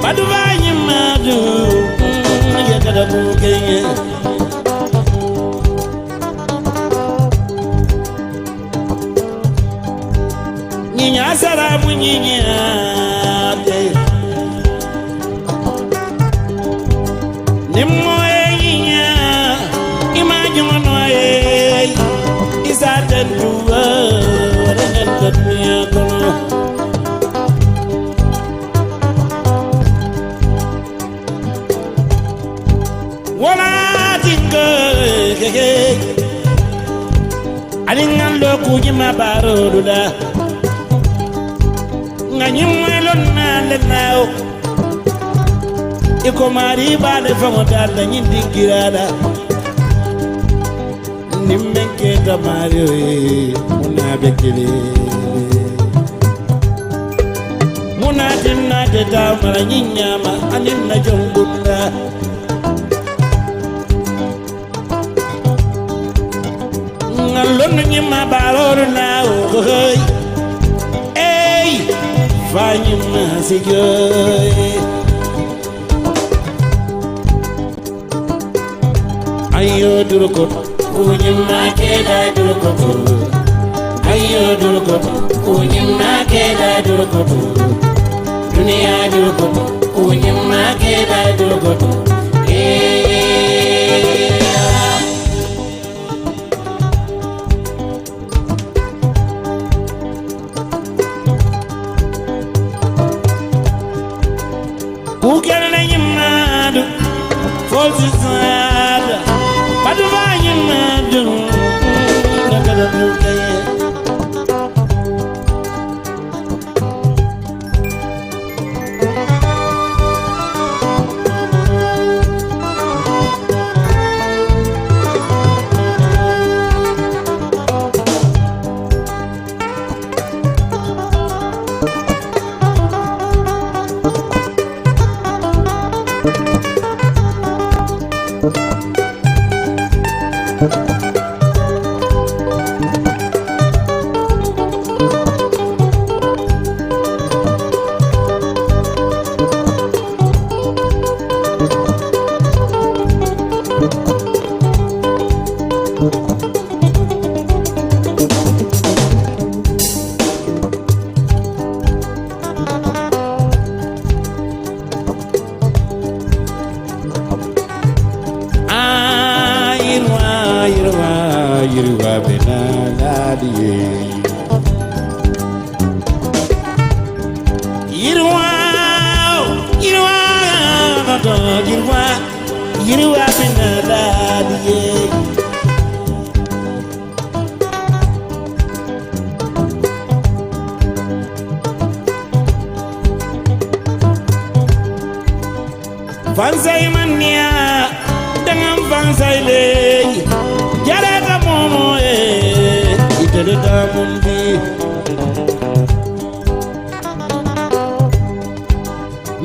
Baduvanyimadu yakada bukenye Nyinya sarabu nyinyate Nimmoe nyinya imajunoe isatenduwa warengatnya kono Wala tinga Alingan lo kujima baroda Nganyimwelon na lenao Iko mariba de famotala nyindikirada Nimenketa mario munabekele Munatimna teta mara nyinyama aninna jombunda Ngalon nyima baror na oy Ey fanyima sigoy Ayo durukot kunyima keda durukot Ayo durukot kunyima keda durukot Dunia durukot kunyima keda durukot Ukele nyimadu Falsi sada Baduvanyimadu Nakada bukeye Yirwa benaladiye Yirwa benaladiye Fansai mania dengan fansai lei Jarata momo iteleta mundi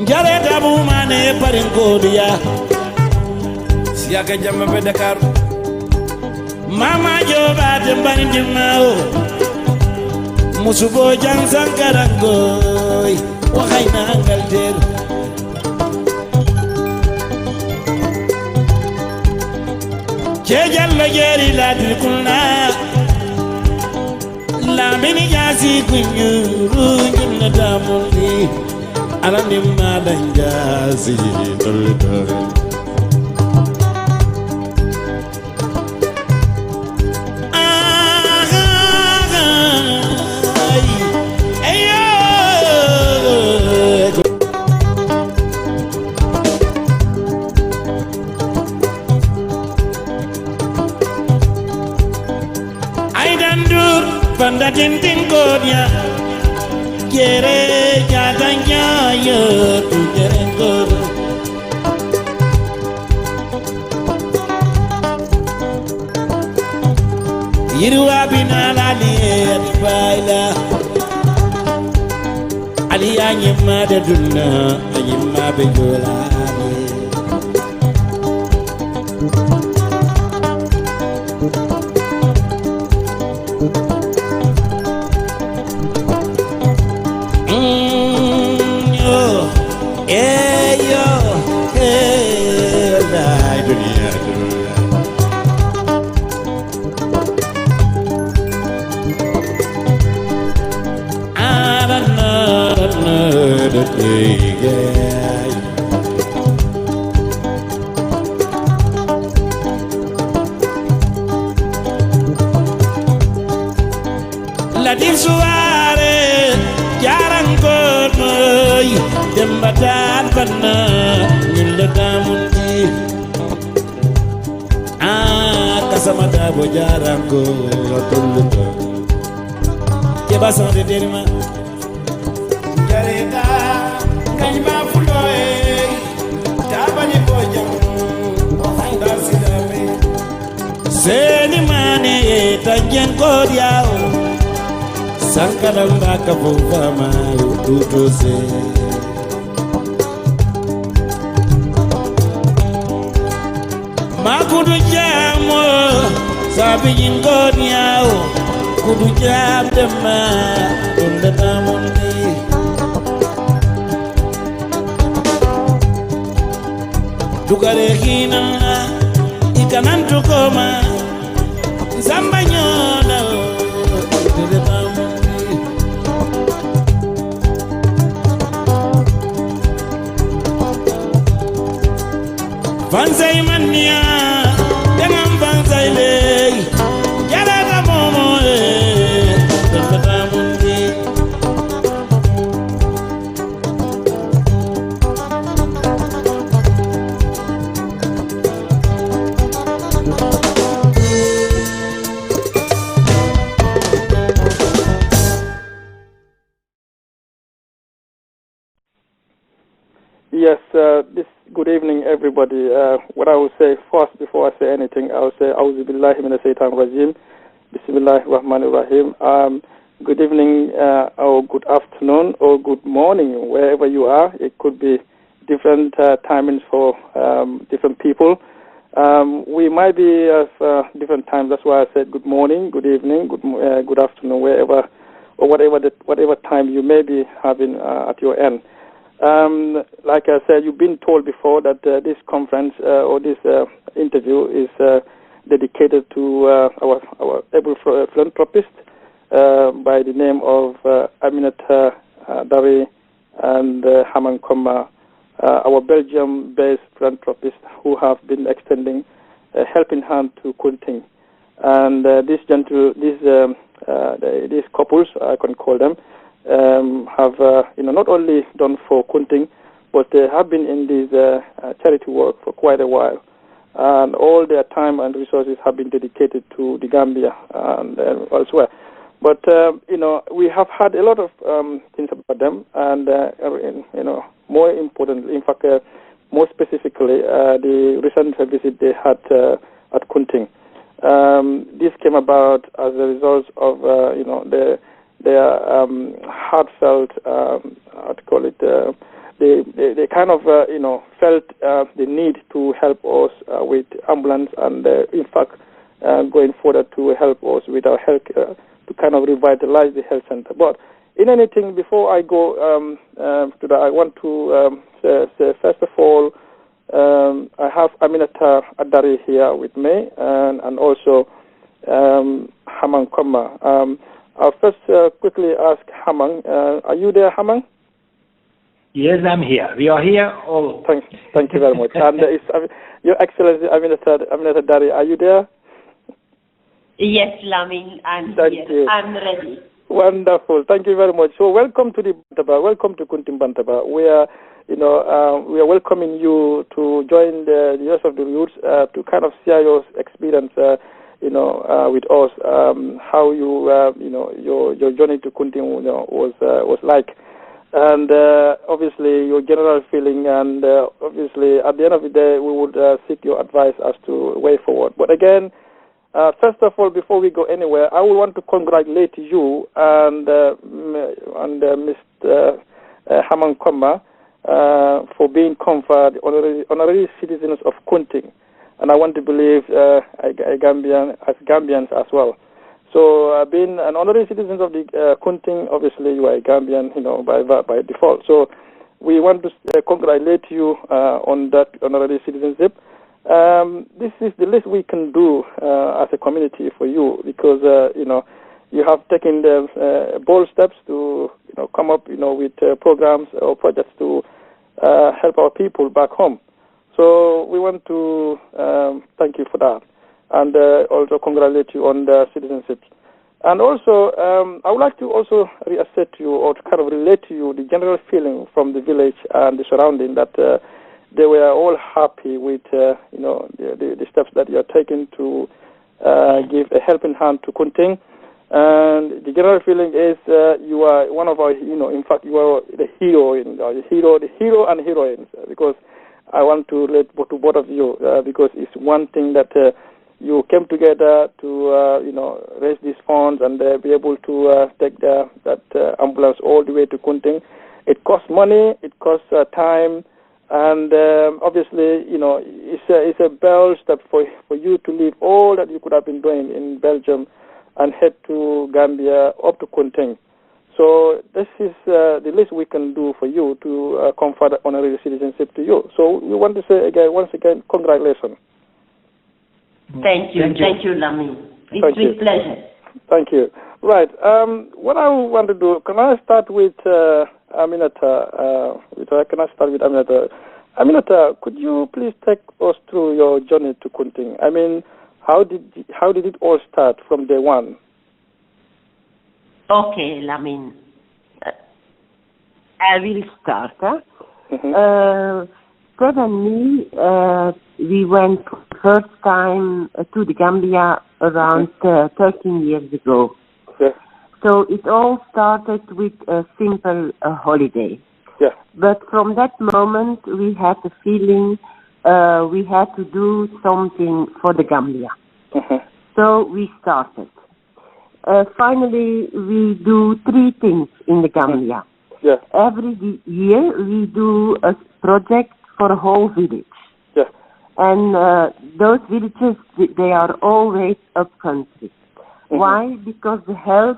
Jarata bumane parinkodia Siaka jamba pe Dakar Mama joba tembani dimao Musubo jang sankarangoy Wakaina angalter Jalla jeri la dilkuna La bini jasi kunyuru Jumna damundi Alani madan jasi Dole Panda tintin kodia Kere jatanya yo tu keren kodo Yirwa binala liye baila Ali anyima de dunna anyima bejola Kadi suare jarang konoy dembatan bana nilla damundi kasama dabo jarang ko tolluto ke basan de derma jareta kanyba fuloe tabani bojam o handa sidame seni mane tajen kodiao sankala mbaka bovama ututose makudu jamo sabi ingoniao kudu jam dema undata mundi dugare hina ikanantu koma zambanyola undata mundi Vanzai mania, dengan vanzai lei, jalan momo terketamundi. Yes, good evening, everybody. What I will say first, before I say anything, I will say, Auzu billahi minash shaitanir rajim, Bismillahir Rahmanir Rahim. Good evening, or good afternoon, or good morning, wherever you are. It could be different timings for different people. We might be at different times. That's why I said good morning, good evening, good afternoon, wherever or whatever time you may be having at your end. Like I said, you've been told before that this conference or this interview is dedicated to our able philanthropist by the name of Aminata Dari and Haman Koma, our Belgium-based philanthropists who have been extending a helping hand to Kunting. And these couples, I can call them, have not only done for Kunting, but they have been in this charity work for quite a while, and all their time and resources have been dedicated to the Gambia and elsewhere. But we have had a lot of things about them, and more importantly, in fact, more specifically, the recent visit they had at Kunting. This came about as a result of their heartfelt, they kind of, felt the need to help us with ambulance and, in fact, going further to help us with our health, to kind of revitalize the health center. But in anything, before I go to that, I want to say, first of all, I have Aminata Adari here with me, and also Haman Koma. I'll first quickly ask Haman. Are you there, Haman? Yes, I'm here. We are here all. Thank you very much. And Your Excellency Aminata Dari, are you there? Yes, Lamin, I'm Thank here. you. I'm ready. Wonderful. Thank you very much. So welcome to the Bantaba. Welcome to Kunting Bantaba. We are welcoming you to join the rest of the youths to kind of share your experience, with us, how your journey to Kunting, was like. And obviously your general feeling, and obviously at the end of the day we would seek your advice as to way forward. But again, first of all, before we go anywhere, I would want to congratulate you and Mr. Haman Koma for being conferred honorary citizens of Kunting, and I want to believe Gambians as well. So being an honorary citizen of the Kunting, obviously you are a Gambian, by default. So we want to congratulate you on that honorary citizenship. This is the least we can do as a community for you, because you have taken the bold steps to come up with programs or projects to help our people back home. So we want to thank you for that, and also congratulate you on the citizenship. And also, I would like to also reassert to you, or to kind of relate to you, the general feeling from the village and the surrounding that they were all happy with, the steps that you are taking to give a helping hand to Kunting. And the general feeling is you are one of our, in fact, you are the hero and heroines, because I want to relate to both of you, because it's one thing that you came together to, raise these funds and be able to take that ambulance all the way to Kunting. It costs money, it costs time, and obviously, it's a bell step for you to leave all that you could have been doing in Belgium and head to Gambia, up to Kunting. So this is the least we can do for you to confer honorary citizenship to you. So we want to say once again, congratulations. Thank you, Lamin. It's with pleasure. Thank you. Right. What I want to do, can I start with Aminata? Can I start with Aminata? Aminata, could you please take us through your journey to Kunting? I mean, how did it all start from day one? Okay, Lamin. I will start. Ted and me, we went first time to the Gambia around 13 years ago. Yeah. So it all started with a simple holiday. Yeah. But from that moment, we had the feeling we had to do something for the Gambia. So we started. Finally, we do 3 things in the Gambia. Yeah. Every year, we do a project for a whole village. Yeah. And those villages, they are always up country. Why? Because the help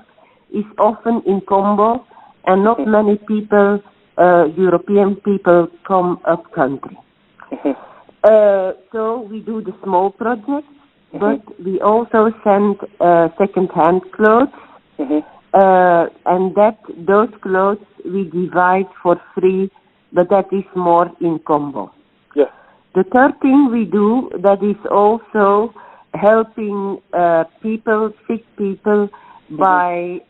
is often in combo, and not many people, European people, come up country. So we do the small projects, but we also send second-hand clothes, and those clothes we divide for free, but that is more in combo. Yeah. The third thing we do, that is also helping people, sick people, by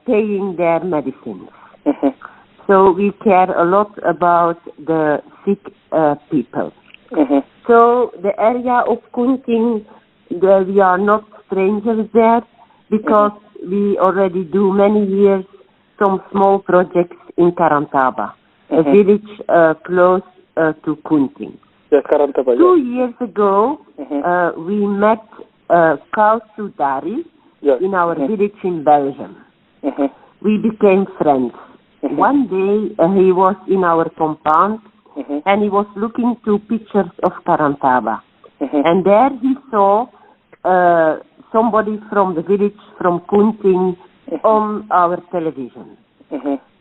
paying their medicines. So we care a lot about the sick people. So the area of Kunting, we are not strangers there, because we already do many years some small projects in Karantaba, a village close to Kunting. Yeah, Karantaba. 2 years ago, we met Kausu Dari in our village in Belgium. We became friends. One day, he was in our compound, and he was looking to pictures of Karantaba. And there he saw somebody from the village, from Kunting, on our television.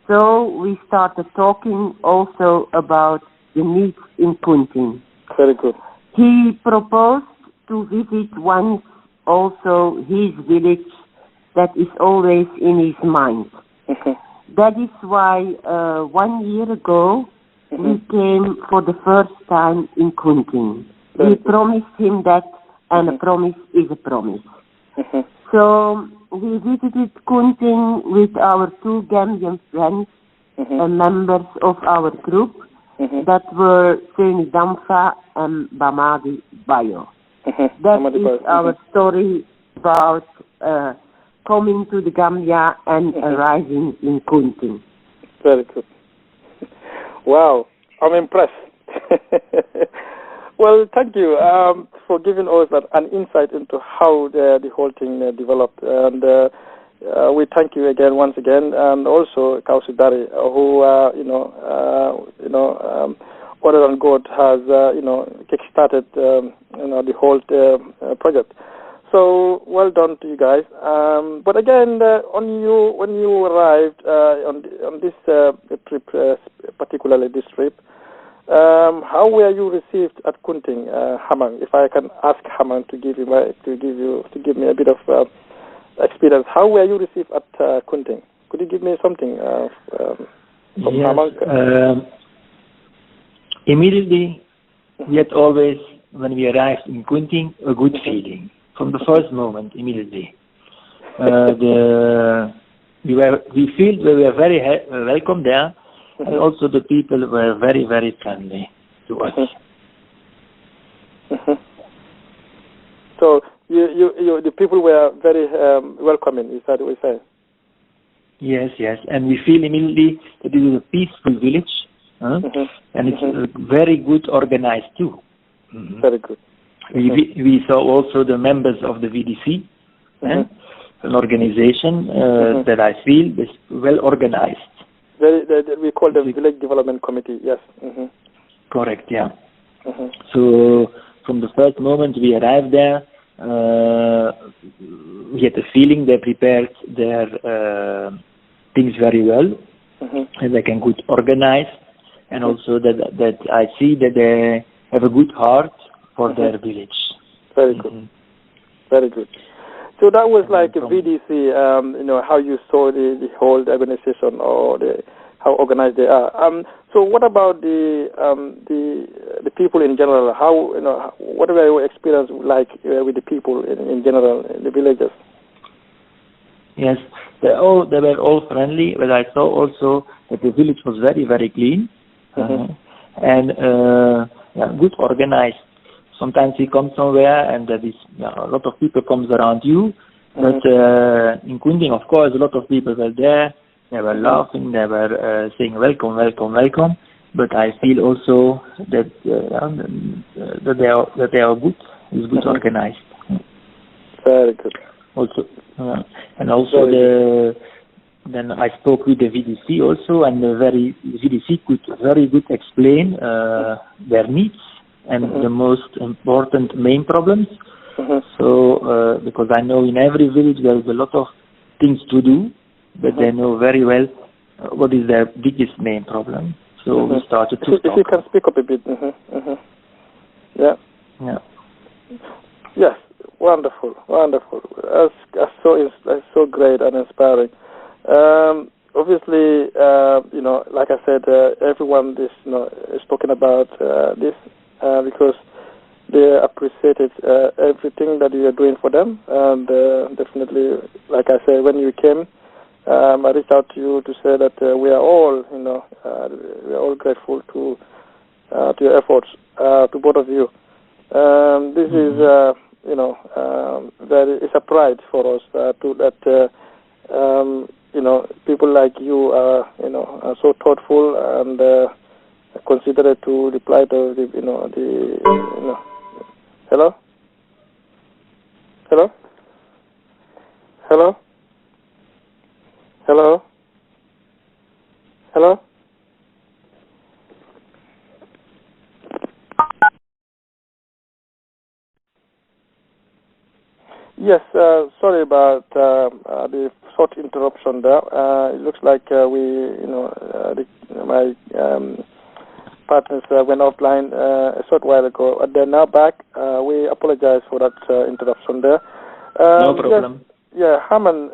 So we started talking also about the needs in Kunting. Very good. He proposed to visit once also his village, that is always in his mind. That is why 1 year ago we came for the first time in Kunting. We promised him that, and a promise is a promise. So we visited Kunting with our 2 Gambian friends, members of our group, that were Seni Damfa and Bamadi Bayo. That is our story about coming to the Gambia and arriving in Kunting. Very good. Wow, I'm impressed. Well, thank you for giving us an insight into how the whole thing developed, and we thank you again, once again, and also Kausu Dari, who other than God has kick-started the whole project. So well done to you guys. But again, when you arrived on this trip, particularly this trip, how were you received at Kunting, Hamang? If I can ask Hamang to give me a bit of experience, how were you received at Kunting? Could you give me something from Hamang? Immediately, we had always, when we arrived in Kunting, a good feeling from the first moment. Immediately, We feel we were very welcome there, and also the people were very, very friendly to us. So the people were very welcoming. Is that what you're saying? Yes, and we feel immediately that it is a peaceful village, and it's very good organized too. Very good. We saw also the members of the VDC, an organization that I feel is well organized. We call them Village Development Committee, yes. Correct, yeah. So from the first moment we arrived there, we had the feeling they prepared their things very well, and they can good organize, and also that I see that they have a good heart for their village. Very good. Very good. So that was like a VDC, how you saw the whole organization or how organized they are. So what about the people in general? How what were your experience like with the people in general, in the villages? Yes, they were all friendly, but I saw also that the village was very, very clean and good organized. Sometimes you come somewhere and there is a lot of people comes around you, but in Kunting, of course, a lot of people were there. They were laughing, they were saying welcome, welcome, welcome. But I feel also that they are good, is good organized. Very good. Also, and also then I spoke with the VDC also, and the VDC could very good explain their needs and the most important main problems. So because I know in every village there is a lot of things to do, but they know very well what is their biggest main problem. So we started to talk. If you can speak up a bit. Yeah. Yes. Wonderful. That's so great and inspiring. Obviously, like I said, everyone is talking about this because they appreciated everything that you are doing for them, and definitely, like I said, when you came, I reached out to you to say that we are all, we are all grateful to your efforts, to both of you. This is. It's a pride for us people like you are so thoughtful and considerate to the plight of Hello. Yes, sorry about the short interruption there. It looks like my partners went offline a short while ago. They're now back. We apologize for that interruption there. No problem. Yes, Haman,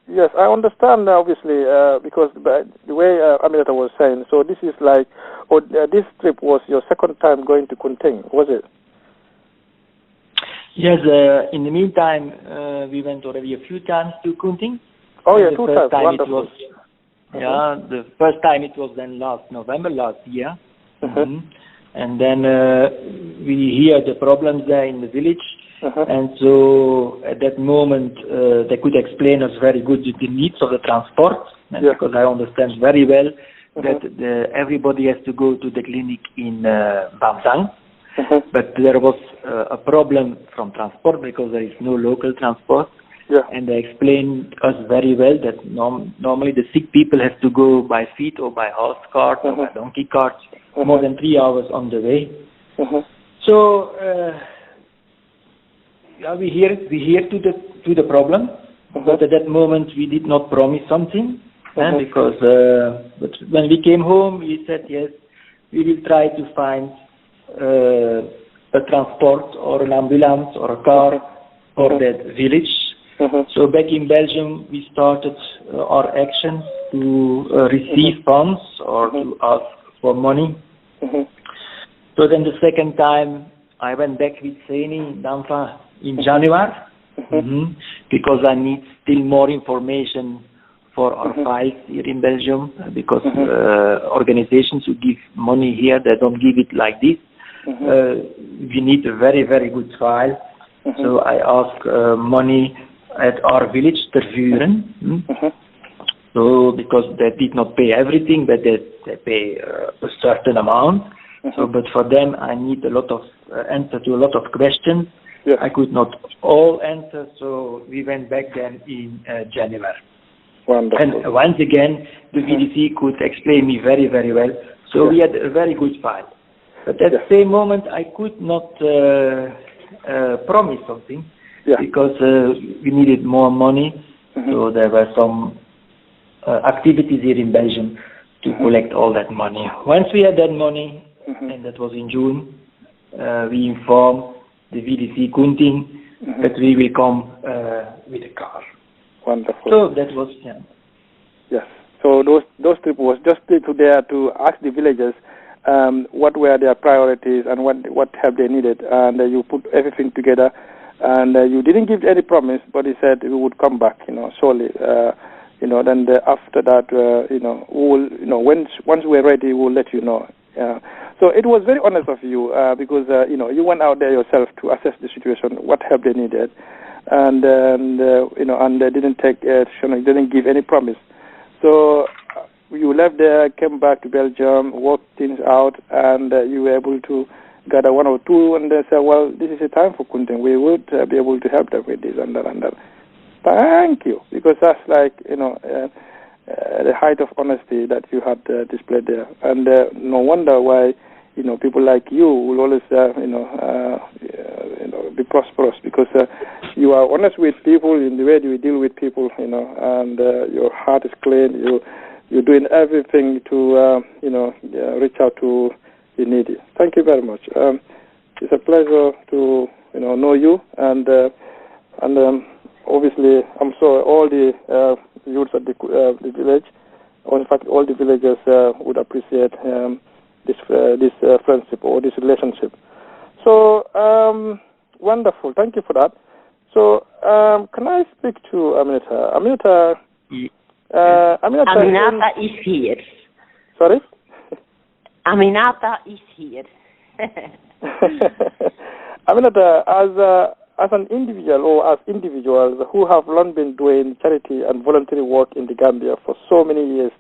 yes, I understand obviously because the way Aminata was saying, so this is like, this trip was your second time going to Kunting, was it? Yes, in the meantime, we went already a few times to Kunting. Oh, yeah, 2 times, wonderful. The first time it was then last November, last year. And then we hear the problems there in the village. And so at that moment, they could explain us very good the needs of the transport, because I understand very well that everybody has to go to the clinic in Bamsang. But there was a problem from transport because there is no local transport. And they explained us very well that normally the sick people have to go by feet or by horse cart or by donkey cart more than 3 hours on the way. So we hear to the problem, but at that moment we did not promise something because but when we came home we said yes, we will try to find a transport or an ambulance or a car for that village. So back in Belgium we started our action to receive funds or to ask for money. So then the second time I went back with Seni Danfa in January because I need still more information for our files here in Belgium, because organizations who give money here, they don't give it like this. We need a very, very good file. So I ask money at our village, Tervuren. So because they did not pay everything, but they pay a certain amount. So, but for them, I need a lot of answer to a lot of questions. I could not all answer, so we went back then in January. Wonderful. And once again, the VDC could explain me very, very well. So we had a very good file. But at the same moment, I could not promise something because we needed more money. So there were some activities here in Belgium to collect all that money. Once we had that money, and that was in June, we informed the VDC Kunting that we will come with a car. Wonderful. So that was, Yes. So those trips was just to there to ask the villagers what were their priorities and what have they needed, and you put everything together, and you didn't give any promise, but he said we would come back, surely. Then after that, we'll, once we're ready, we'll let you know. So it was very honest of you because you went out there yourself to assess the situation, what help they needed, and they didn't didn't give any promise. So you left there, came back to Belgium, worked things out, and you were able to gather one or two, and they said, well, this is a time for Kunting. We would be able to help them with this and that and that. Thank you, because that's like, the height of honesty that you had displayed there. And no wonder why, people like you will always, be prosperous, because you are honest with people in the way you deal with people, and your heart is clean. You're doing everything to, reach out to the needy. Thank you very much. It's a pleasure to, know you, and obviously, I'm sure all the youths at the village, or in fact, all the villagers would appreciate this friendship or this relationship. So, wonderful. Thank you for that. So, can I speak to Aminata? Aminata is here. Sorry? Aminata is here. Aminata, as an individual or as individuals who have long been doing charity and voluntary work in the Gambia for so many years,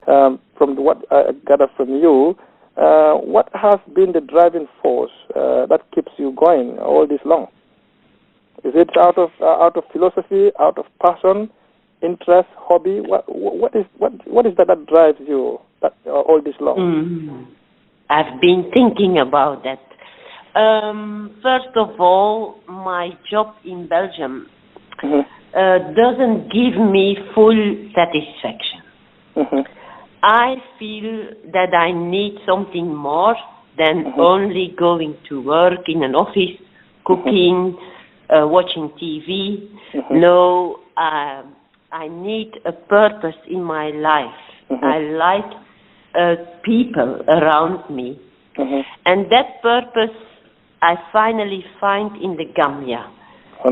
from what I gather from you, what has been the driving force that keeps you going all this long? Is it out of philosophy, out of passion, interest, hobby? What is that drives you all this long? I've been thinking about that. First of all, my job in Belgium doesn't give me full satisfaction. I feel that I need something more than only going to work in an office, cooking, watching TV. No, I need a purpose in my life. I like people around me. And that purpose I finally find in the Gambia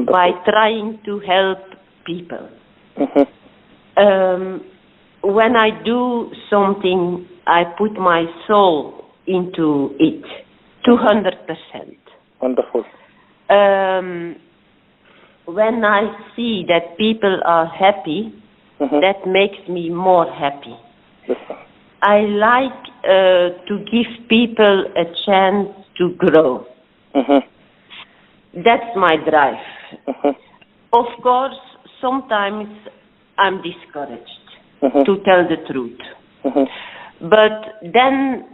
by trying to help people. When I do something, I put my soul into it, 200%. Wonderful. When I see that people are happy, that makes me more happy. I like to give people a chance to grow. That's my drive. Of course, sometimes I'm discouraged, to tell the truth. But then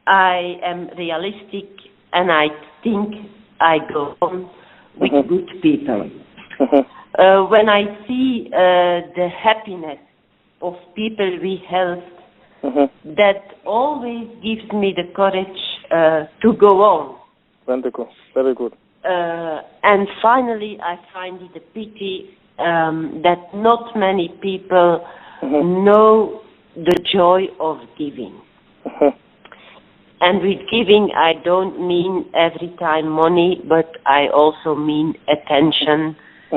I am realistic and I think I go on with good people. When I see the happiness of people we help, that always gives me the courage to go on. Wonderful. Very good. And finally, I find it a pity that not many people know the joy of giving. And with giving, I don't mean every time money, but I also mean attention,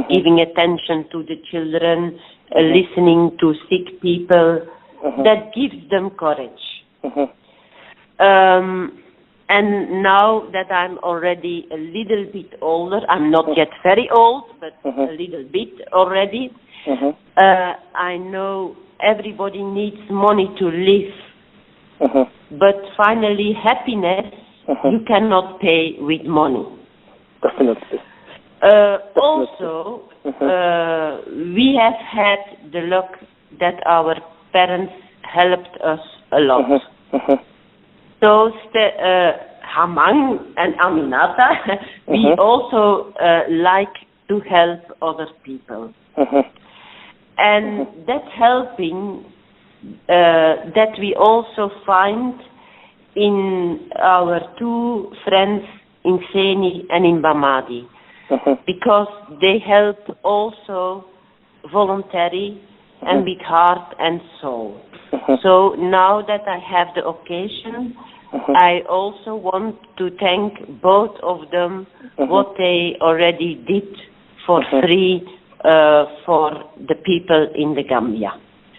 giving attention to the children, listening to sick people. That gives them courage. And now that I'm already a little bit older, I'm not yet very old, but a little bit already, I know everybody needs money to live. But finally, happiness you cannot pay with money. Definitely. Also, we have had the luck that our parents helped us a lot. So, Hamang and Aminata, we also like to help other people. And that helping that we also find in our two friends in Seni and in Bamadi, because they help also voluntary and with heart and soul. So now that I have the occasion, I also want to thank both of them what they already did for free for the people in the Gambia.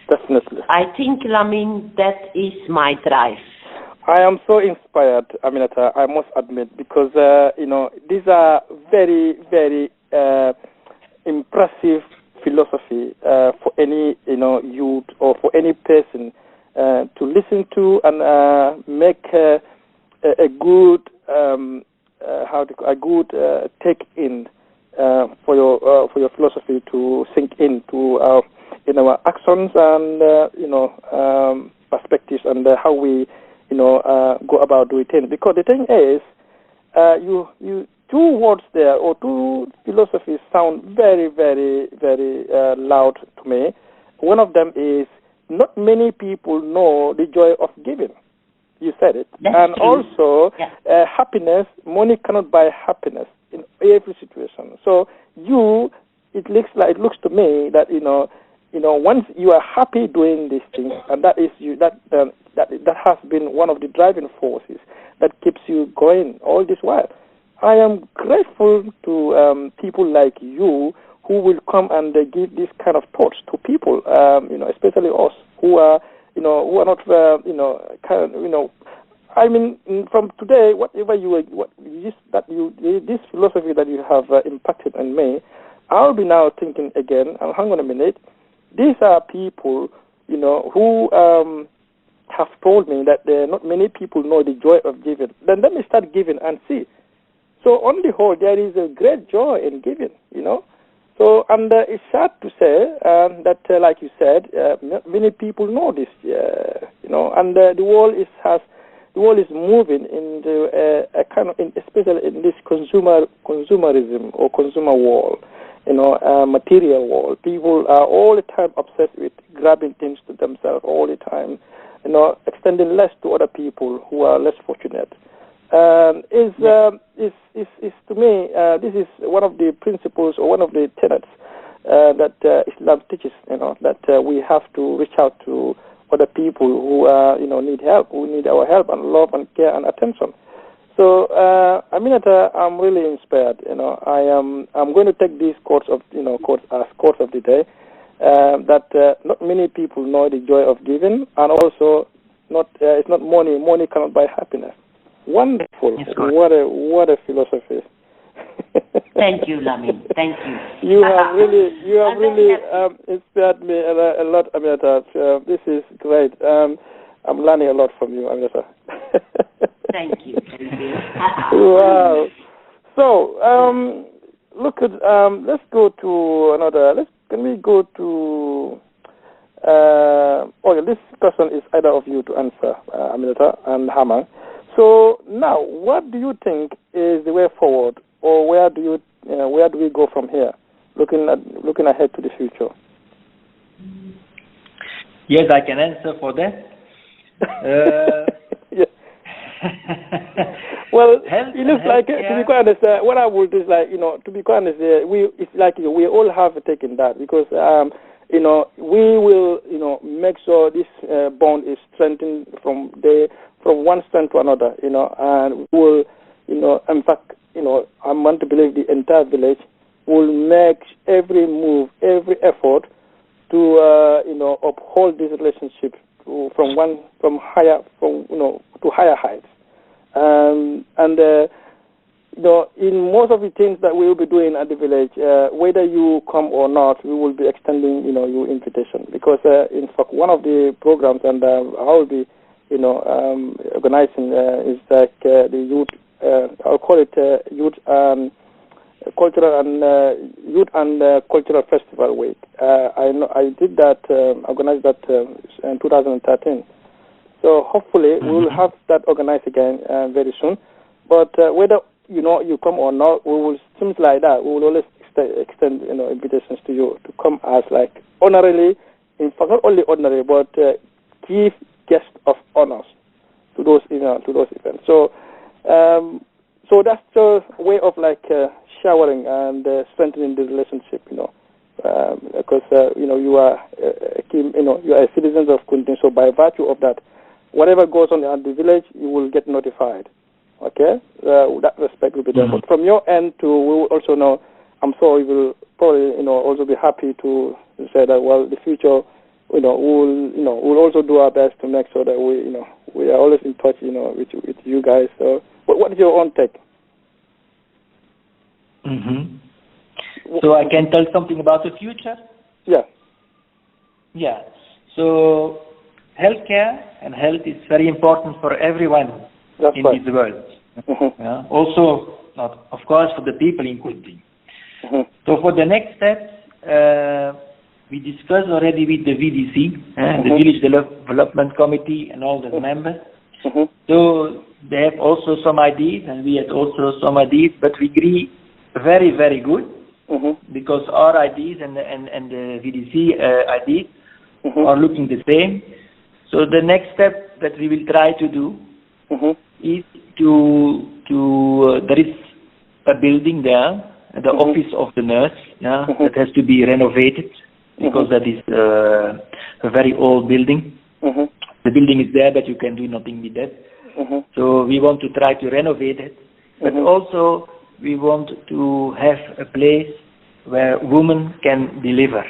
Definitely. I think, Lamin, that is my drive. I am so inspired, Aminata, I must admit, because, these are very, very impressive philosophy for any, youth or for any person to listen to and make a good, take in for your philosophy to sink into in our actions and perspectives and how we go about doing things. Because the thing is, you two words there or two philosophies sound very, very, very loud to me. One of them is not many people know the joy of giving. You said it. That's and true. Also, happiness, money cannot buy happiness in every situation. So it looks to me that once you are happy doing these things, and that is that has been one of the driving forces that keeps you going all this while. I am grateful to people like you who will come and give this kind of thoughts to people, especially us who are not, I mean, from today, whatever this philosophy that you have impacted on me, I'll be now thinking again, hang on a minute, these are people, who have told me that not many people know the joy of giving. Then let me start giving and see. So on the whole, there is a great joy in giving, So, and it's sad to say that, like you said, many people know this, and the world is moving into a kind of, especially in this consumerism or consumer world, material world. People are all the time obsessed with grabbing things to themselves all the time, extending less to other people who are less fortunate. Is to me, this is one of the principles or one of the tenets that Islam teaches, that we have to reach out to other people who need help, who need our help and love and care and attention. So, Aminata, I'm really inspired. I'm going to take these quotes as quotes of the day. That not many people know the joy of giving, and also it's not money. Money cannot buy happiness. Wonderful! Yes, what a philosophy. Thank you, Lamin. Thank you. You have really inspired me a lot, Aminata. This is great. I'm learning a lot from you, Aminata. Thank you. Wow. So, look at. Let's go to another. Can we go to? This question is either of you to answer, Aminata and Hama. So now, what do you think is the way forward, or where do we go from here, looking ahead to the future? Yes, I can answer for that. Yeah. Well, it looks like, to be quite honest, what I would is like, to be quite honest, it's like we all have taken that because, we will, make sure this bond is strengthened from day from one strength to another, and will, in fact, I want to believe the entire village will make every move, every effort to, uphold this relationship to higher heights, and in most of the things that we will be doing at the village, whether you come or not, we will be extending, your invitation, because in fact one of the programs, and I will be, organizing is like the youth. I'll call it youth cultural and cultural festival week. I did that, organized that in 2013. So hopefully we will have that organized again very soon. But whether you come or not, we will, things like that, we will always extend invitations to you to come as like honorarily, in fact not only honorary, but give guests of honors to those events. So so that's the way of like showering and strengthening the relationship, because you are you are a citizens of Kunting. So by virtue of that, whatever goes on at the village, you will get notified. Okay, that respect will be there. But from your end, we will also know. I'm sure you will probably also be happy to say that. Well, the future, we'll also do our best to make sure that we are always in touch, with you guys. So, what is your own take? So I can tell something about the future. Yeah. Yeah. So healthcare and health is very important for everyone in this world. Yeah? Also, of course, for the people in Kunting. So for the next steps, we discussed already with the VDC, the Village Development Committee, and all the members. So they have also some ideas, and we had also some ideas, but we agree very, very good, because our ideas and the VDC ideas are looking the same. So the next step that we will try to do is there is a building there, the office of the nurse, that has to be renovated, because that is a very old building. The building is there, but you can do nothing with that. So we want to try to renovate it, but also we want to have a place where women can deliver.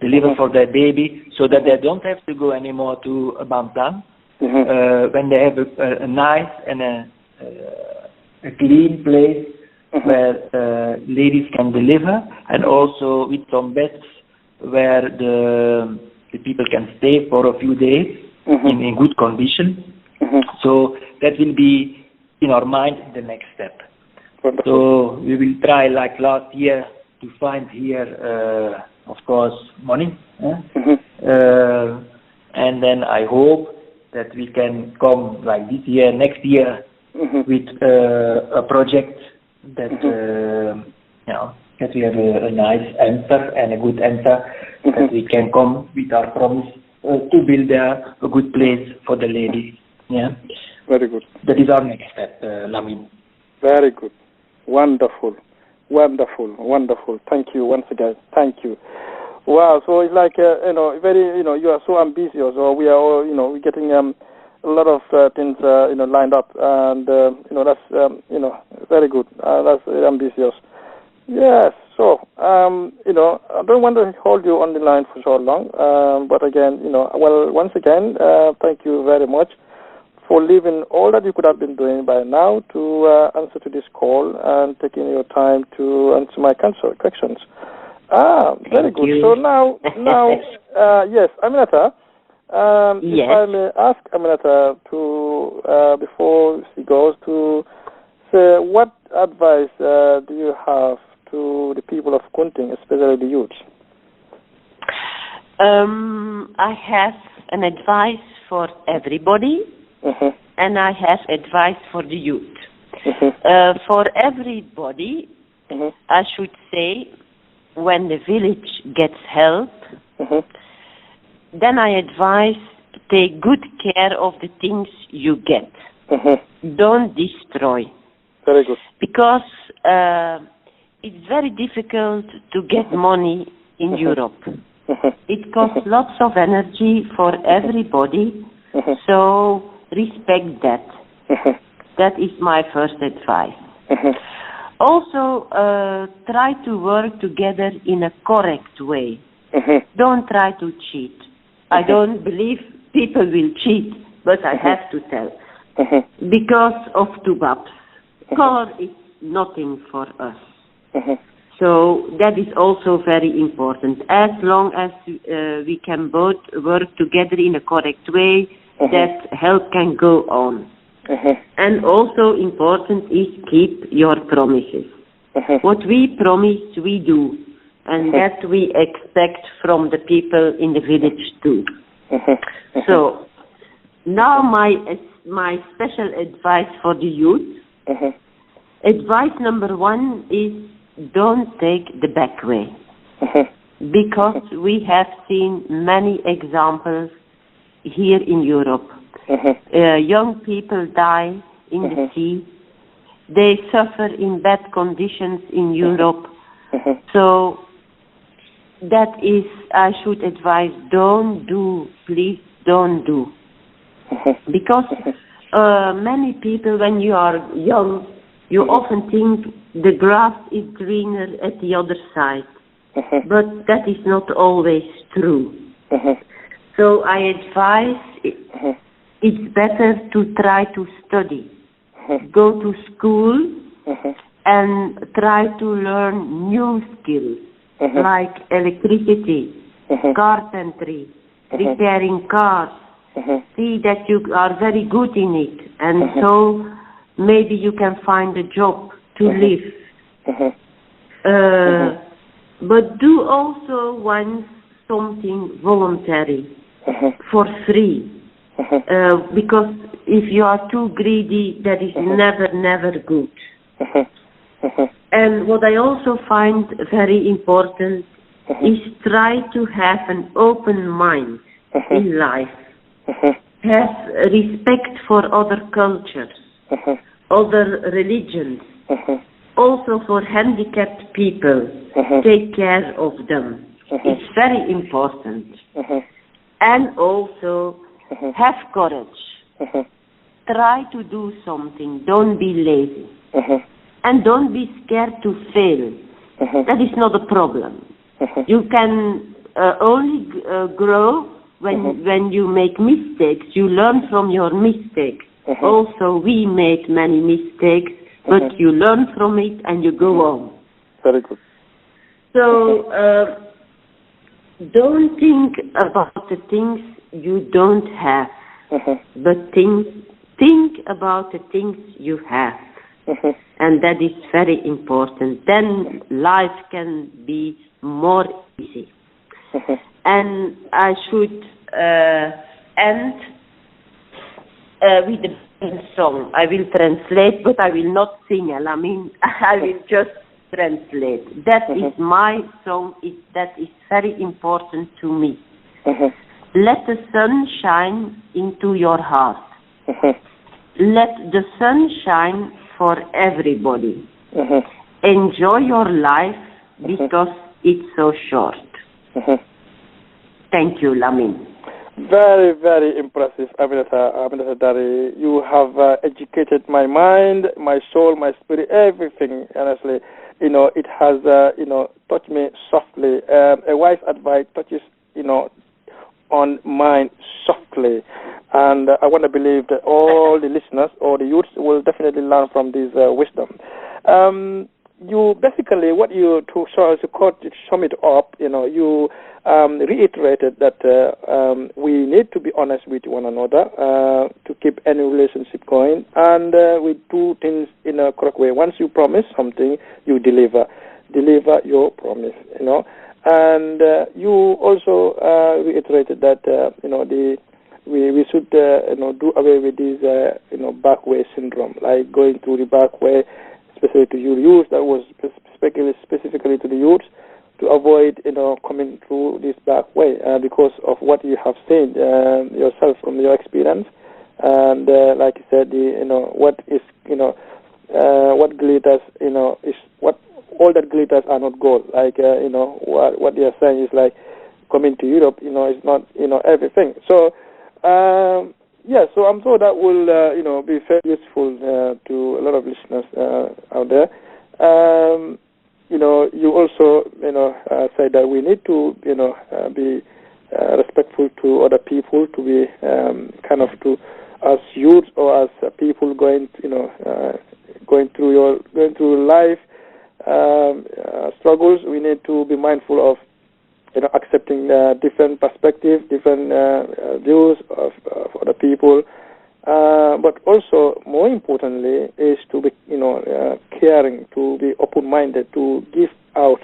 Deliver for their baby, so that they don't have to go anymore to a Bamtang. When they have a nice and a clean place where ladies can deliver, and also with some beds where the people can stay for a few days in good condition. So that will be in our mind the next step. So we will try, like last year, to find here, of course, money. And then I hope that we can come like this year, next year, with a project that that we have a nice answer and a good answer, that we can come with our promise to build a good place for the ladies. Yeah. Very good. That is our next step, Lamid. Very good. Wonderful. Thank you once again. Thank you. Wow. So it's like very you are so ambitious. Or we are all we're getting a lot of things lined up, and that's very good. That's very ambitious. Yes. So I don't want to hold you on the line for so long. But again, well, once again, thank you very much for leaving all that you could have been doing by now to answer to this call and taking your time to answer my questions. Very good. You. So now, yes, Aminata. If I may ask Aminata to, before she goes, to say what advice do you have to the people of Kunting, especially the youth? I have an advice for everybody, and I have advice for the youth. For everybody, I should say, when the village gets help, then I advise take good care of the things you get. Don't destroy. Very good. Because it's very difficult to get money in Europe. It costs lots of energy for everybody, So respect that. That is my first advice. Also, try to work together in a correct way. Don't try to cheat. I don't believe people will cheat, but I have to tell. Because of two babs. Color is nothing for us. So that is also very important. As long as we can both work together in a correct way, that help can go on. And also important is keep your promises. What we promise, we do. And that we expect from the people in the village too. So now my special advice for the youth. Advice number 1 is don't take the back way. Because we have seen many examples here in Europe. Young people die in the sea. They suffer in bad conditions in Europe. So that is, I should advise, don't do, please don't do. Because many people, when you are young, you often think the grass is greener at the other side. But that is not always true. So I advise it's better to try to study. Go to school and try to learn new skills like electricity, carpentry, repairing cars. See that you are very good in it, and so maybe you can find a job to live. But do also once something voluntary for free. Because if you are too greedy, that is never good. And what I also find very important is try to have an open mind in life. Have respect for other cultures, other religions, also for handicapped people. Take care of them. It's very important. And also have courage. Try to do something. Don't be lazy. And don't be scared to fail. That is not a problem. You can only grow when you make mistakes. You learn from your mistakes. Also, we make many mistakes, but you learn from it and you go on. Very good. So, don't think about the things you don't have, but think about the things you have. And that is very important. Then life can be more easy. And I should end with a song. I will translate, but I will not sing. I mean, I will just translate. That is my song. That is very important to me. Let the sun shine into your heart. Let the sun shine for everybody. Enjoy your life because it's so short. Thank you, Lamin. Very, very impressive, Aminata Dari. You have educated my mind, my soul, my spirit, everything. Honestly, it has, touched me softly. A wise advice touches, on mine softly. And I want to believe that all the listeners or the youths will definitely learn from this wisdom. You basically, what you to sum it up, you reiterated that we need to be honest with one another to keep any relationship going, and we do things in a correct way. Once you promise something, you deliver your promise, And you also reiterated that we should do away with this back way syndrome, like going through the back way, especially to youth. That was specifically to the youth, to avoid coming through this back way because of what you have seen yourself from your experience. And like you said, what is what glitters is what. All that glitters are not gold. Like, what they are saying is like coming to Europe, is not, everything. So, Yeah, so I'm sure that will, be very useful to a lot of listeners out there. You also, said that we need to, be respectful to other people, to be as youth or as people going through life struggles. We need to be mindful of accepting different perspectives, different views of other people, but also more importantly is to be caring, to be open-minded, to give out,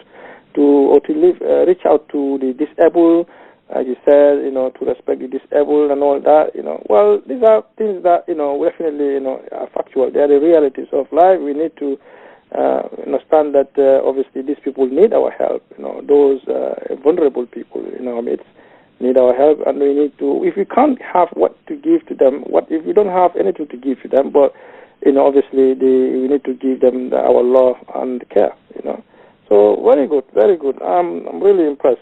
reach out to the disabled, as you said, to respect the disabled and all that. Well, these are things that definitely are factual. They are the realities of life. We need to understand that obviously these people need our help. Those vulnerable people, need our help, and we need to. If we can't have what to give to them, if we don't have anything to give to them, but obviously we need to give them our love and care. So very good, very good. I'm really impressed.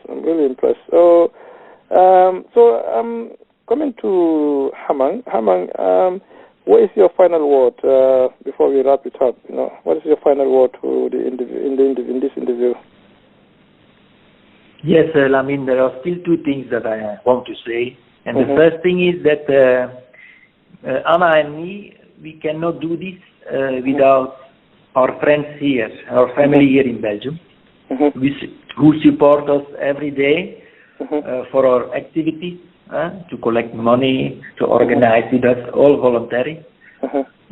So coming to Hamang. Hamang, what is your final word before we wrap it up? What is your final word to in this interview? Yes, there are still two things that I want to say. And the first thing is that Anna and me, we cannot do this without our friends here, our family here in Belgium, who support us every day for our activities, to collect money, to organize with us, all voluntary.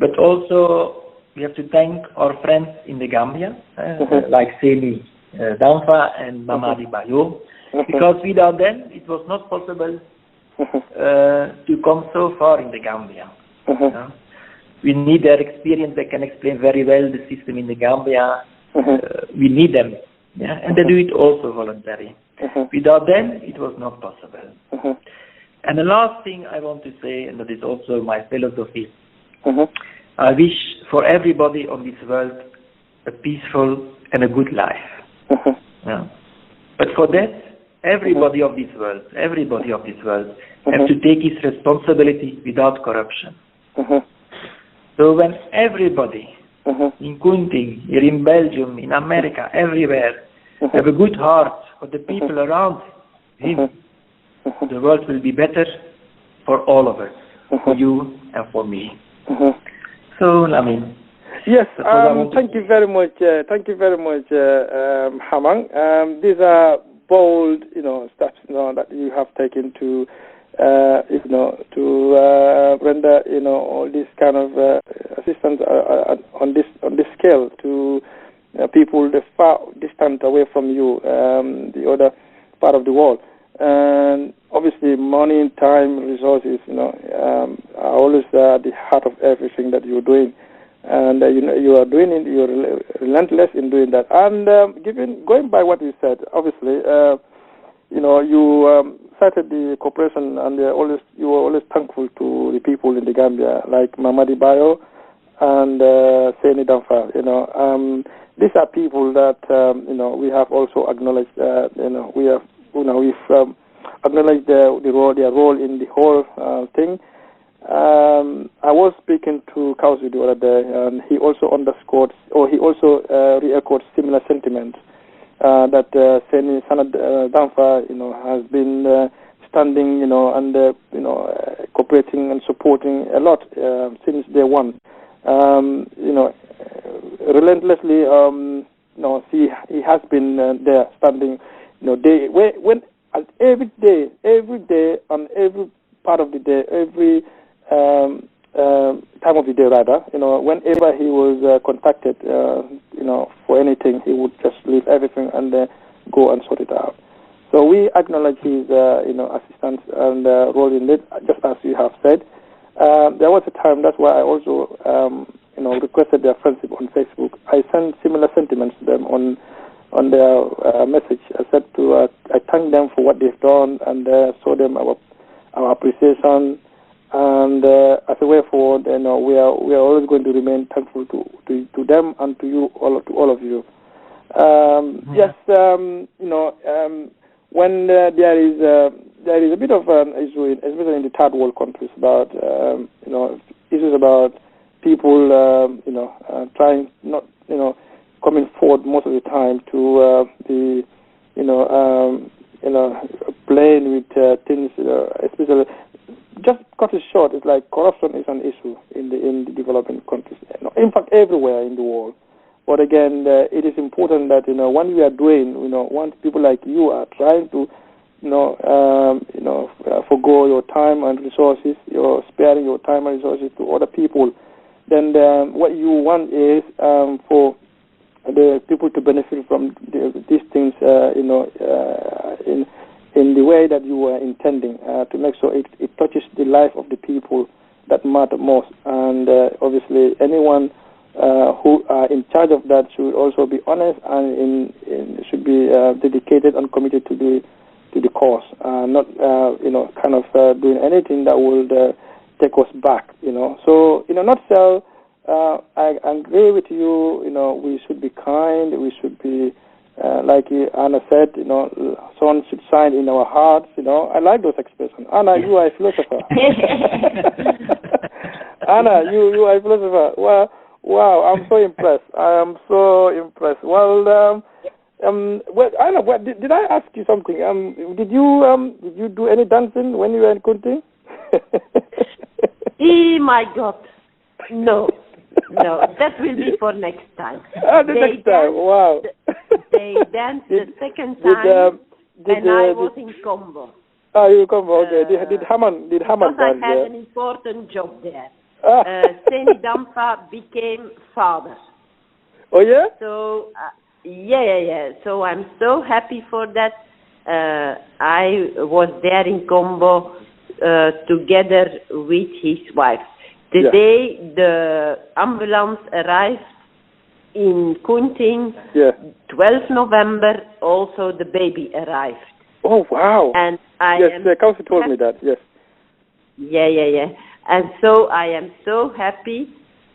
But also, we have to thank our friends in the Gambia, like Seni Danfa and Mamadi Bayo, because without them, it was not possible to come so far in the Gambia. We need their experience. They can explain very well the system in the Gambia. We need them, and they do it also voluntary. Without them, it was not possible. And the last thing I want to say, and that is also my philosophy, I wish for everybody on this world a peaceful and a good life. But for that, everybody of this world have to take his responsibility without corruption. So when everybody in Kunting, here in Belgium, in America, everywhere, have a good heart for the people around him, the world will be better for all of us, for you and for me. So, yes, thank you very much. Hamang. These are bold, steps, that you have taken to, render, all this kind of assistance on this scale to people far distant away from you, the other part of the world. And obviously, money, time, resources, are always at the heart of everything that you're doing. And you are doing it. You're relentless in doing that. And going by what you said, obviously, you cited the cooperation, and you were always thankful to the people in the Gambia, like Mamadi Bayo and Seni Danfa. These are people that we have also acknowledged. We've acknowledged their role in the whole thing. I was speaking to Kausi the other day, and he also re-echoed similar sentiments that Seni Sanad Danfa, has been standing, and cooperating and supporting a lot since day one. Relentlessly, he has been there standing, every day, on every part of the day, every time of the day, rather, whenever he was contacted, for anything, he would just leave everything and go and sort it out. So we acknowledge his, assistance and role in it, just as you have said. There was a time, that's why I also, requested their friendship on Facebook. I sent similar sentiments to them on their message. I said I thank them for what they've done, and show them our appreciation. And as a way forward, we are always going to remain thankful to them and to you, all of you. Yes, when there is there is a bit of an issue, especially in the third world countries, about issues about people trying not coming forward most of the time to be playing with things, especially. Just cut it short, it's like corruption is an issue in the developing countries. In fact, everywhere in the world. But again, it is important that when we are doing, once people like you are trying to, forgo your time and resources, you're sparing your time and resources to other people, then what you want is for the people to benefit from these things, in the way that you were intending, to make sure it touches the life of the people that matter most. And obviously, anyone who are in charge of that should also be honest and should be dedicated and committed to the cause, not doing anything that would take us back. So in a nutshell, I agree with you. We should be kind. We should be like Anna said. Sun should shine in our hearts. I like those expressions. Anna, you are a philosopher. Anna, you are a philosopher. Wow, I'm so impressed. I am so impressed. Well, Anna, did I ask you something? Did you do any dancing when you were in Kunting? Oh my God, no, that will be for next time. Next time, wow. They danced the second time when I was in Combo. Oh, you Combo, okay. Did Haman dance I had an important job there. Seni Dampa became father. Oh, yeah? So, yeah. So I'm so happy for that. I was there in Combo together with his wife. The day the ambulance arrived in Kunting, 12 November, also the baby arrived. Oh, wow. And the council told me that, yes. Yeah. And so I am so happy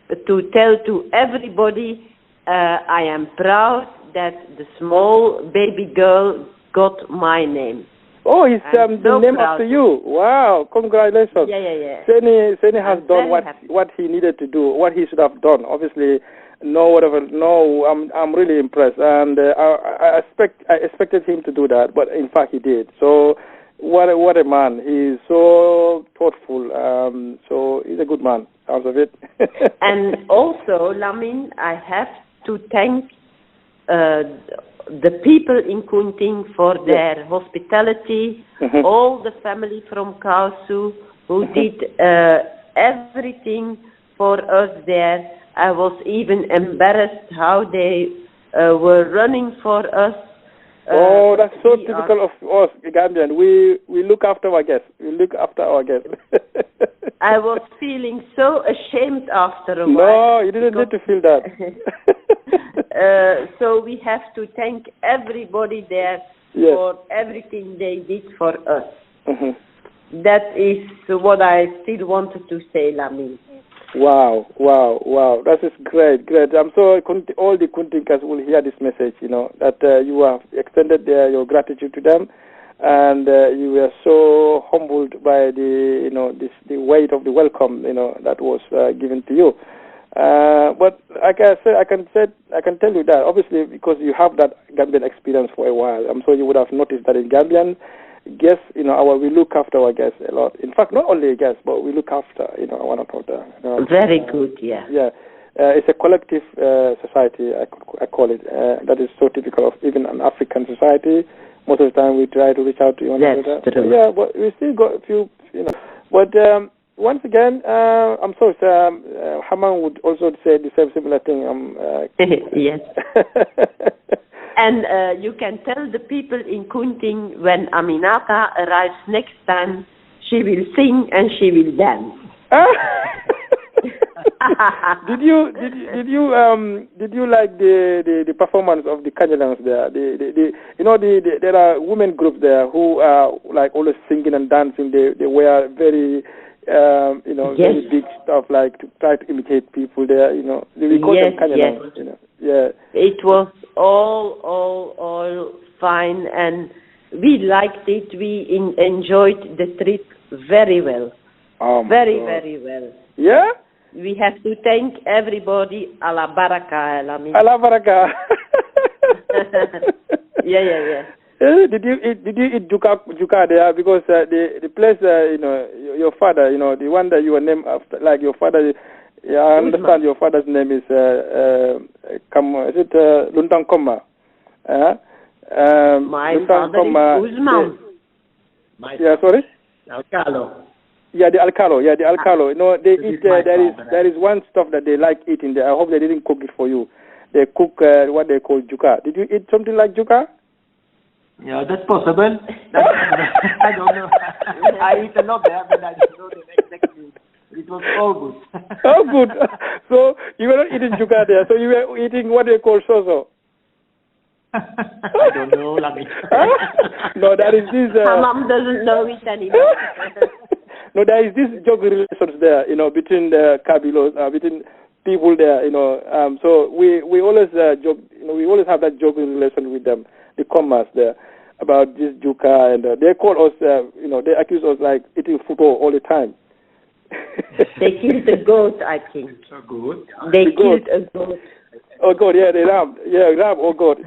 to tell to everybody I am proud that the small baby girl got my name. Oh, it's the name after you. Wow, congratulations. Yeah. Seni has done what he needed to do, what he should have done. Obviously, I'm really impressed. And I expected him to do that, but in fact he did. So what a man. He's so thoughtful. So he's a good man out of it. And also, Lamin, I have to thank the people in Kunting for their hospitality, all the family from Kausu who did everything for us there. I was even embarrassed how they were running for us. Oh, that's so typical of us, Gambian. We look after our guests. I was feeling so ashamed after a while. No, you didn't need to feel that. So we have to thank everybody there for everything they did for us. That is what I still wanted to say, Lamin. Wow. That is great. I'm so all the Kuntingers will hear this message, that you have extended your gratitude to them, and you were so humbled by the weight of the welcome, that was given to you. But like I said, I can tell you that obviously because you have that Gambian experience for a while, I'm sure you would have noticed that in Gambian guests, we look after our guests a lot. In fact, not only guests, but we look after, one another. Very good, yeah. Yeah. It's a collective society, I call it. That is so typical of even an African society. Most of the time we try to reach out to one another. That's true. Yeah, but we still got a few, But once again, I'm sorry, Haman would also say the similar thing. Yes. And you can tell the people in Kunting when Aminata arrives next time, she will sing and she will dance. Did you like the performance of the Kanyalans there? There are women groups there who are like always singing and dancing. They wear very very big stuff like to try to imitate people there. We call them Kanyalans. Yeah. It was all fine, and we liked it. We enjoyed the trip very well. Very well. Yeah? We have to thank everybody. Ala baraka, ala baraka. Yeah. Did you eat juka there? Because the place, your father, the one that you were named after, like your father. Yeah, I understand your father's name is Luntang Koma. My father is Usman. Yeah, sorry. Alcalo. Yeah, the alcalo. They eat. There is one stuff that they like eating there. I hope they didn't cook it for you. They cook what they call juka. Did you eat something like juka? Yeah, that's possible. I don't know. I eat a lot there, but I don't know the exact name. It was all good. Oh, good. So you were not eating juka there. So you were eating what they call soso. I don't know, Lami. No, that is this. Mom doesn't know it anymore. No, there is this joking relations there, between the Kabilos, between people there, so we always joke, we always have that joking relation with them, the commerce there, about this juka, and they call us, they accuse us like eating football all the time. They killed a goat, I think. So good. They killed a goat. Oh God, yeah, they ram. Yeah, ram. Oh God.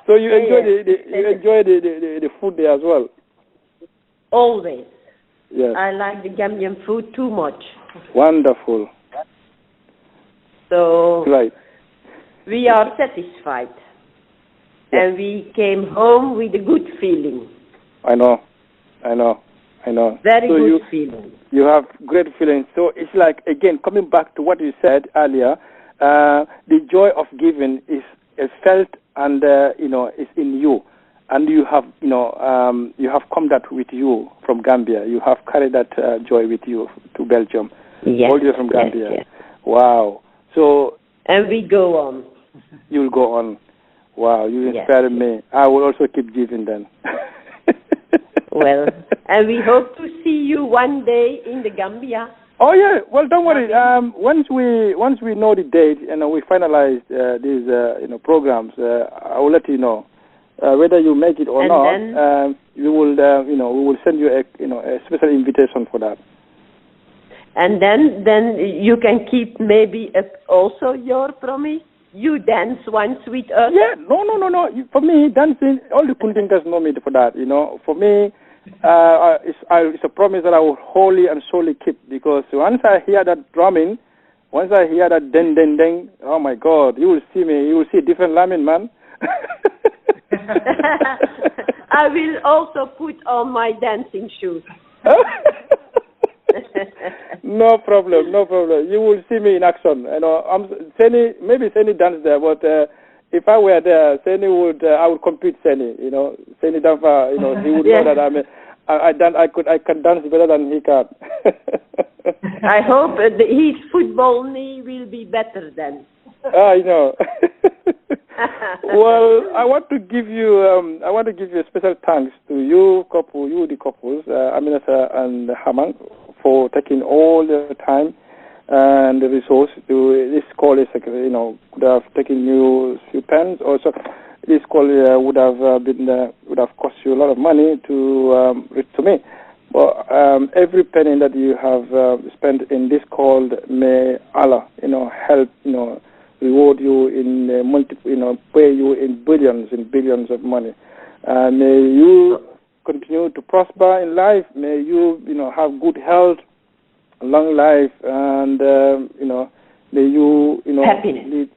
So you enjoy the food there as well. Always. Yes. I like the Gambian food too much. Wonderful. So right. We are satisfied, and we came home with a good feeling. I know. Very good feeling. You have great feeling. So it's like, again, coming back to what you said earlier, the joy of giving is felt and, is in you. And you have, you have come that with you from Gambia. You have carried that joy with you to Belgium. Yes. All the way from Gambia. Yes. Wow. So. And we go on. You'll go on. Wow, you inspire me. I will also keep giving then. Well, and we hope to see you one day in the Gambia. Oh yeah. Well, don't worry. Once we know the date and we finalize these programs, I will let you know. Whether you make it or not, then, we will send you a special invitation for that. And then you can keep maybe also your promise. You dance once with us. Yeah, no. For me, dancing, all the Kuntingers know me for that. For me, it's a promise that I will wholly and solely keep, because once I hear that drumming, once I hear that ding ding ding, oh my God, you will see me. You will see a different Lamin, man. I will also put on my dancing shoes. No problem. You will see me in action. Maybe Seni dance there, but if I were there, I would compete Seni. Seni Danfa. He would know that I can dance better than he can. I hope his football knee will be better then. I know. Well, I want to give you a special thanks to you the couples, Aminata and Hamang, for taking all the time and the resource to this call. Could have taken you a few pence. Also, this call would have cost you a lot of money to me. But every penny that you have spent in this call, may Allah, help, reward you in pay you in billions of money. May you continue to prosper in life. May you, have good health, long life, and may you, happiness.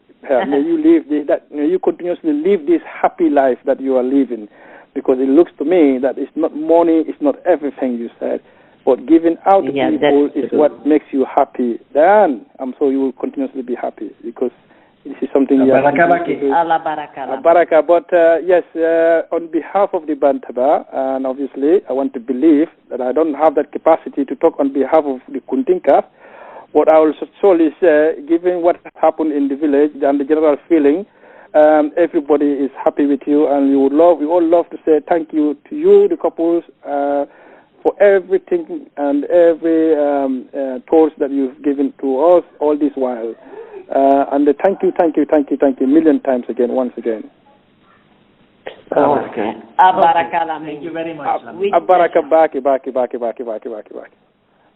May you continuously live this happy life that you are living, because it looks to me that it's not money, it's not everything you said, but giving out to people is what makes you happy. Then I'm sure you will continuously be happy, because this is something you have to do. Baraka. But yes, on behalf of the Bantaba, and obviously I want to believe that I don't have that capacity to talk on behalf of the Kuntinka, but I will solely say, given what happened in the village and the general feeling, everybody is happy with you, and we all love to say thank you to you, the couples, for everything and every thoughts that you've given to us all this while. And thank you, million times again, once again. Okay. Abarakala. Thank you very much. Abaraka baki.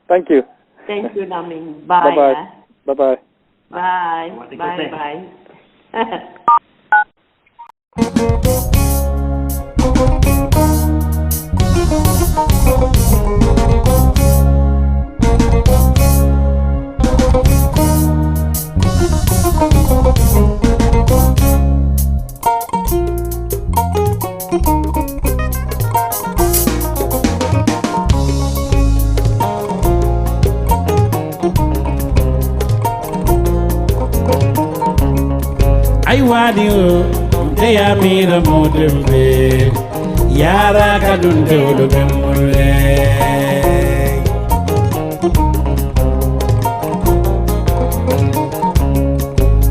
Thank you. Thank you, Lamin. Bye. Bye. Bye. Bye. I want you, they are me the modern way. Yara kadun do the memory.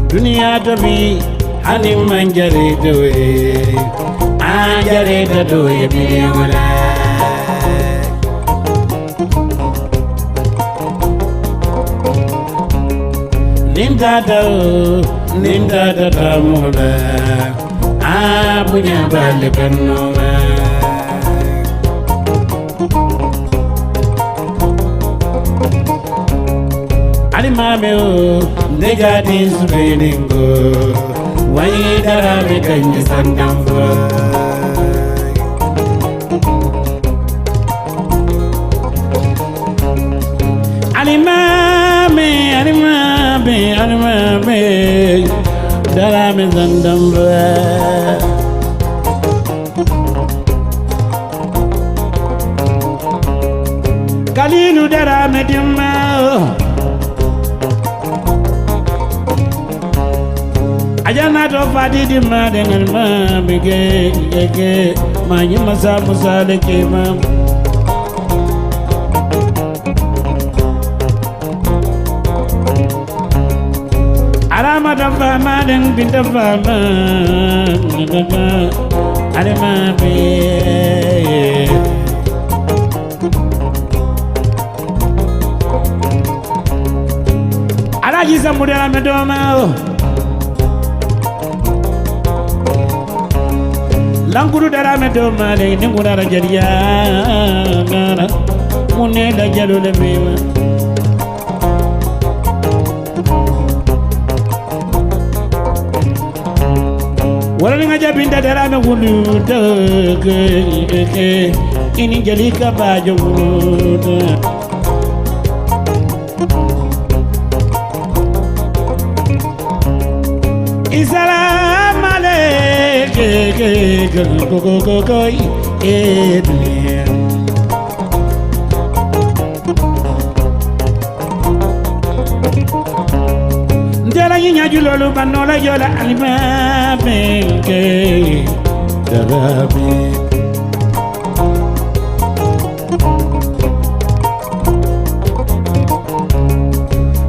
Dunia to be, honey manjari do it. Anjari to do it, Ninda da tamula, abunya bali benova. Alimame o, nega dis readingo, wai dara me kanji sandambo. Alimame, dara me sandambo. Kalilu dara me dimma. Ajana to fadi dimma dengan ma bege ma nyima sa musa de kema. Arama da fama den binta fama. Arama be. Alaji samudera me doma. Languru dara me do male ni murara jariya nana munne da jalo le mema wala nga jabinda dara me wulu ke ini jalika bajo wulu Issalam alaikum go edliya ndela yinya julolu banola yola alima benke darabi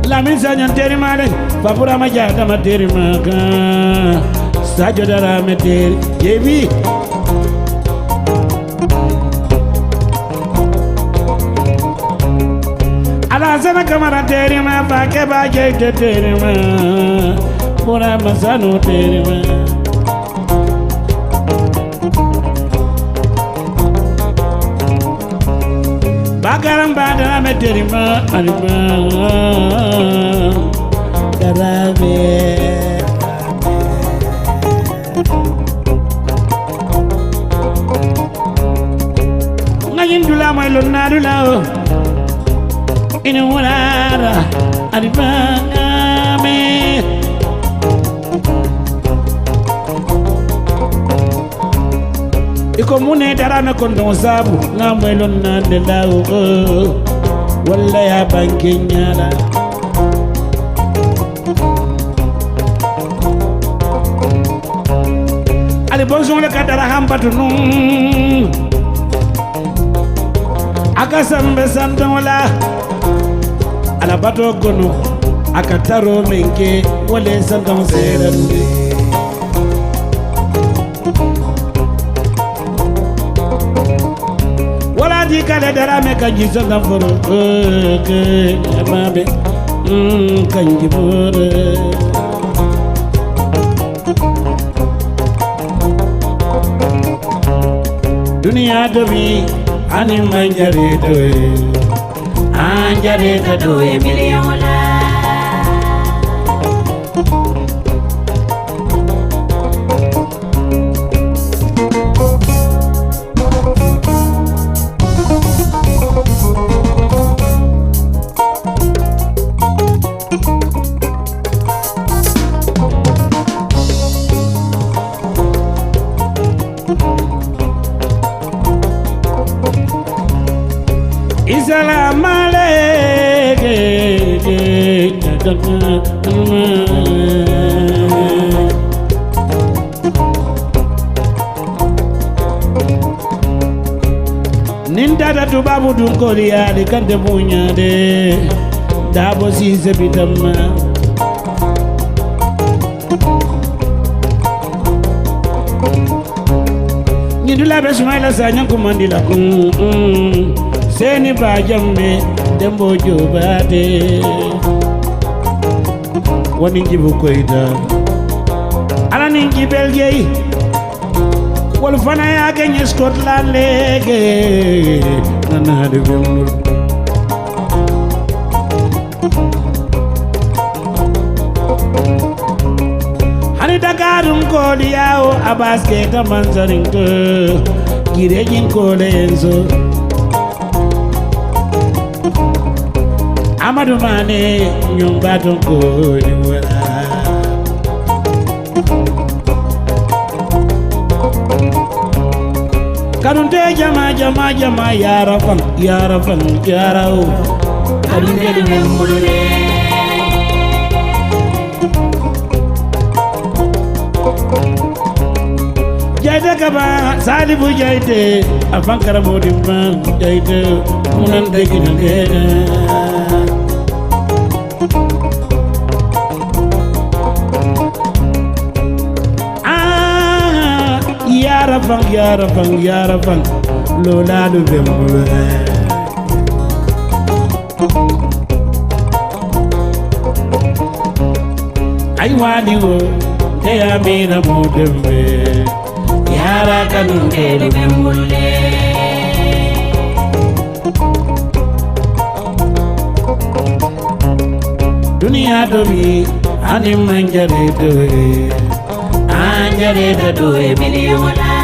la misa nyanteri male papura majata materi maka sajo dara meteri yebi ala sana kamara teri ma pake baje teri ma pura masano teri ma bakaram badara meteri ma alima darabe Indula mai lonadula ina wala adibanga me iko mune dara me kondo sabu na mai lonadula wala ya bankinyala ali bonjour le kadara hambatu nun akasambe santola ala bato gono akataro menke wale santam serande wala di kala dara me kanji santam foro ke mabe kanji foro Dunia dobi ani manjare doe anjare ta doe miliola Salam Nindada tu babu dunkoria de kante punya de dabo si sebitama Nidula besmaila sanya kumandila Seni bajamme dembo jobate Wani jibu koida Ala ninji belgei Wal fana ya kenye Scotland lege Nana de bemul Hani Dakarum kodi yao abaske tamanzarinko Girejin kole enzo Amadu mane nyumba tonko ni wala Karunte jama yarafan yarao Karunte di memule Jaita kaba salibu jaite afankara modimma jaite munan deginande Yarafan Lola du bemule Ay wadi wo te amina modembe Yara kanunde du bemule Dunia dobi ani manjare doe Anjare ta doe miliola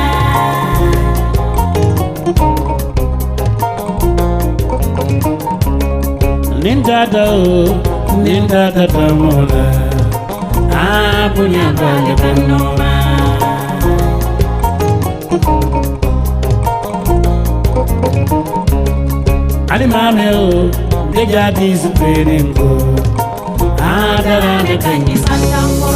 Ninda tamola punya bale benoma Ali mameo de jadi speringo Adara de kanyi santango